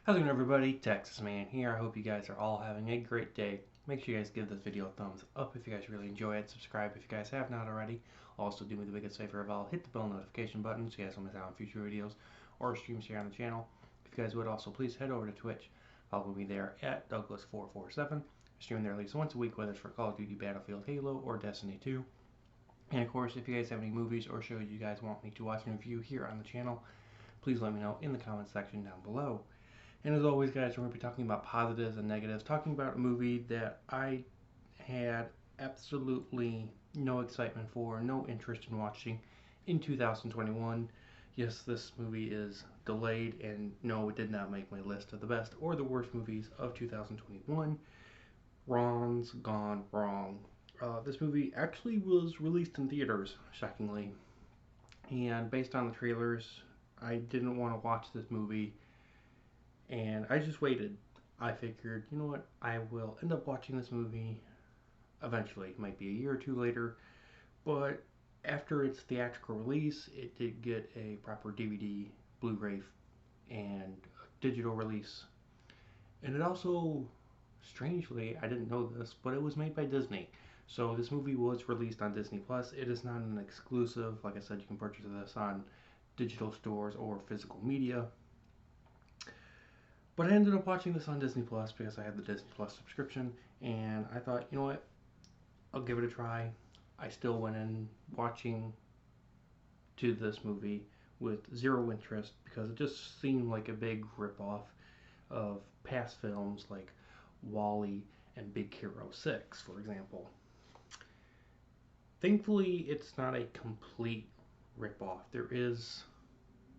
How's it going, everybody? Texas Man here. I hope you guys are all having a great day. Make sure you guys give this video a thumbs up if you guys really enjoy it. Subscribe if you guys have not already. Also, do me the biggest favor of all, hit the bell notification button so you guys don't miss out on future videos or streams here on the channel. If you guys would also please head over to Twitch. Follow me there at Douglas447. I stream there at least once a week, whether it's for Call of Duty, Battlefield, Halo, or Destiny 2. And of course, if you guys have any movies or shows you guys want me to watch and review here on the channel, please let me know in the comments section down below. And as always, guys, we're going to be talking about positives and negatives, talking about a movie that I had absolutely no excitement for, no interest in watching in 2021. Yes, this movie is delayed, and no, it did not make my list of the best or the worst movies of 2021. Ron's Gone Wrong. This movie actually was released in theaters, shockingly, and based on the trailers, I didn't want to watch this movie and I just waited. I figured, you know what, I will end up watching this movie eventually. It might be a year or two later, but after its theatrical release, it did get a proper DVD, Blu ray, and digital release. And it also, strangely, I didn't know this, but it was made by Disney. So this movie was released on Disney Plus. It is not an exclusive. Like I said, you can purchase this on digital stores or physical media. But I ended up watching this on Disney Plus because I had the Disney Plus subscription, and I thought, you know what, I'll give it a try. I still went in watching to this movie with zero interest because it just seemed like a big ripoff of past films like WALL-E and Big Hero 6, for example. Thankfully, it's not a complete ripoff. There is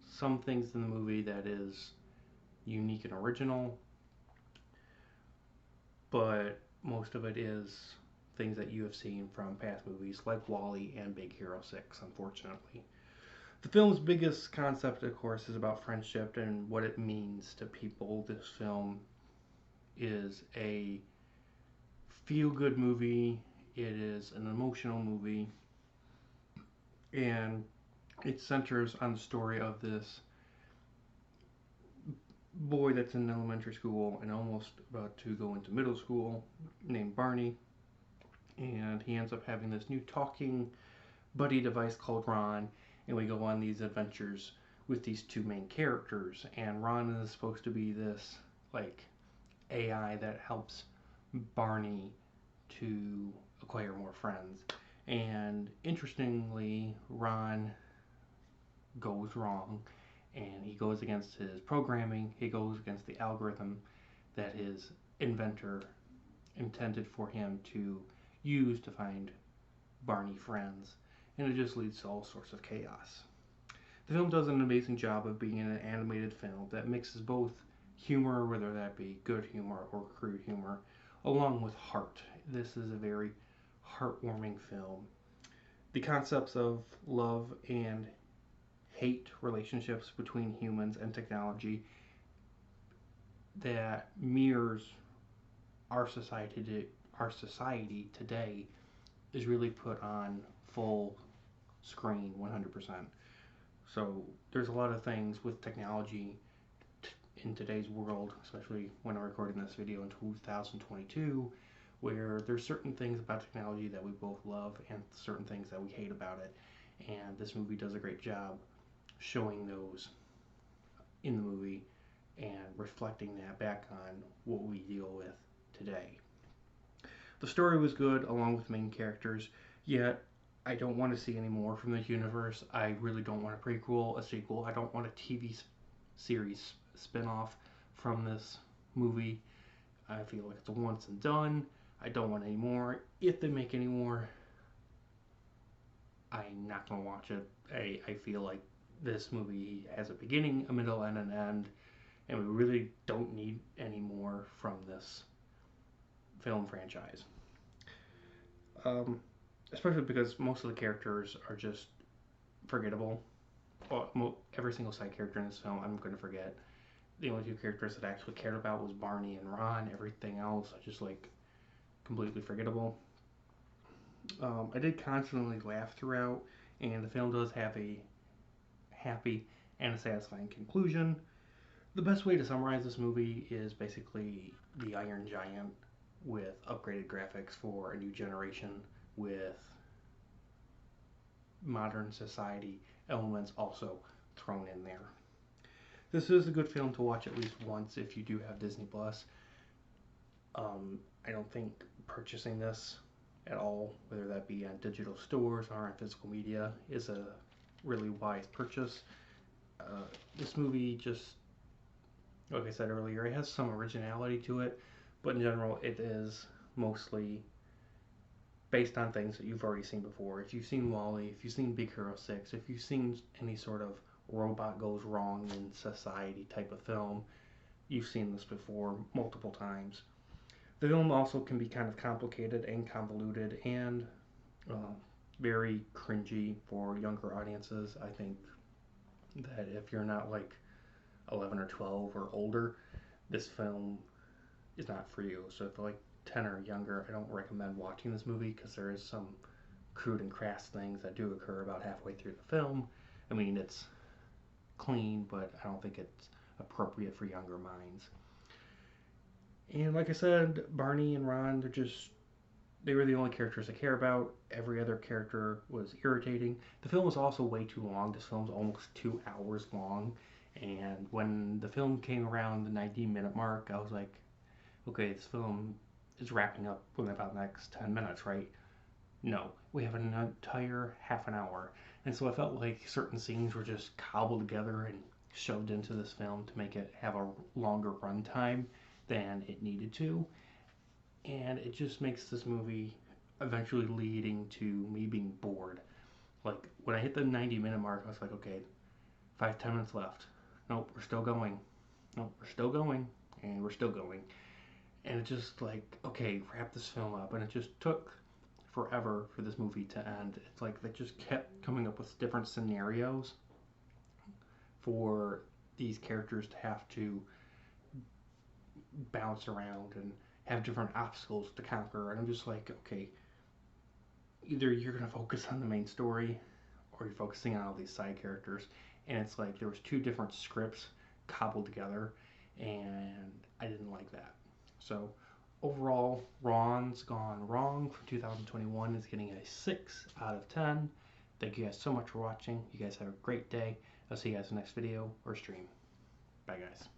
some things in the movie that is unique and original, but most of it is things that you have seen from past movies like WALL-E and Big Hero 6, unfortunately. The film's biggest concept, of course, is about friendship and what it means to people. This film is a feel-good movie. It is an emotional movie, and it centers on the story of this boy that's in elementary school and almost about to go into middle school named Barney, and he ends up having this new talking buddy device called Ron, and we go on these adventures with these two main characters. And Ron is supposed to be this like AI that helps Barney to acquire more friends. And interestingly, Ron goes wrong and he goes against his programming, he goes against the algorithm that his inventor intended for him to use to find Barney friends, and it just leads to all sorts of chaos. The film does an amazing job of being an animated film that mixes both humor, whether that be good humor or crude humor, along with heart. This is a very heartwarming film. The concepts of love and hate relationships between humans and technology that mirrors our society today is really put on full screen 100%. So there's a lot of things with technology in today's world, especially when I'm recording this video in 2022, where there's certain things about technology that we both love and certain things that we hate about it. And this movie does a great job showing those in the movie and reflecting that back on what we deal with today. The story was good along with the main characters, yet I don't want to see any more from this universe. I really don't want a prequel, a sequel. I don't want a TV series spin-off from this movie. I feel like it's a once and done. I don't want any more. If they make any more, I'm not going to watch it. I feel like this movie has a beginning, a middle, and an end, and we really don't need any more from this film franchise. Especially because most of the characters are just forgettable. Well, every single side character in this film I'm going to forget. The only two characters that I actually cared about was Barney and Ron. Everything else I just like completely forgettable. I did constantly laugh throughout, and the film does have a happy and a satisfying conclusion. The best way to summarize this movie is basically the Iron Giant with upgraded graphics for a new generation with modern society elements also thrown in there. This is a good film to watch at least once if you do have Disney Plus. I don't think purchasing this at all, whether that be on digital stores or on physical media, is a really wise purchase. This movie just, like I said earlier, it has some originality to it, but in general, it is mostly based on things that you've already seen before. If you've seen WALL-E, if you've seen Big Hero 6, if you've seen any sort of robot goes wrong in society type of film, you've seen this before multiple times. The film also can be kind of complicated and convoluted and very cringy for younger audiences. I think that if you're not like 11 or 12 or older, this film is not for you. So if you're like 10 or younger, I don't recommend watching this movie because there is some crude and crass things that do occur about halfway through the film. I mean, it's clean, but I don't think it's appropriate for younger minds. And like I said, Barney and Ron, they were the only characters I care about. Every other character was irritating. The film was also way too long. This film's almost 2 hours long. And when the film came around the 90-minute mark, I was like, okay, this film is wrapping up within about the next 10 minutes, right? No, we have an entire half an hour. And so I felt like certain scenes were just cobbled together and shoved into this film to make it have a longer runtime than it needed to. And it just makes this movie eventually leading to me being bored. Like when I hit the 90-minute mark, I was like, okay, 5-10 minutes left. Nope, we're still going. Nope, we're still going. And we're still going. And it just like, okay, wrap this film up. And it just took forever for this movie to end. It's like they just kept coming up with different scenarios for these characters to have to bounce around and have different obstacles to conquer. And I'm just like, okay, either you're going to focus on the main story or you're focusing on all these side characters. And it's like there was 2 different scripts cobbled together, and I didn't like that. So overall, Ron's Gone Wrong from 2021 is getting a 6 out of 10. Thank you guys so much for watching. You guys have a great day. I'll see you guys in the next video or stream. Bye, guys.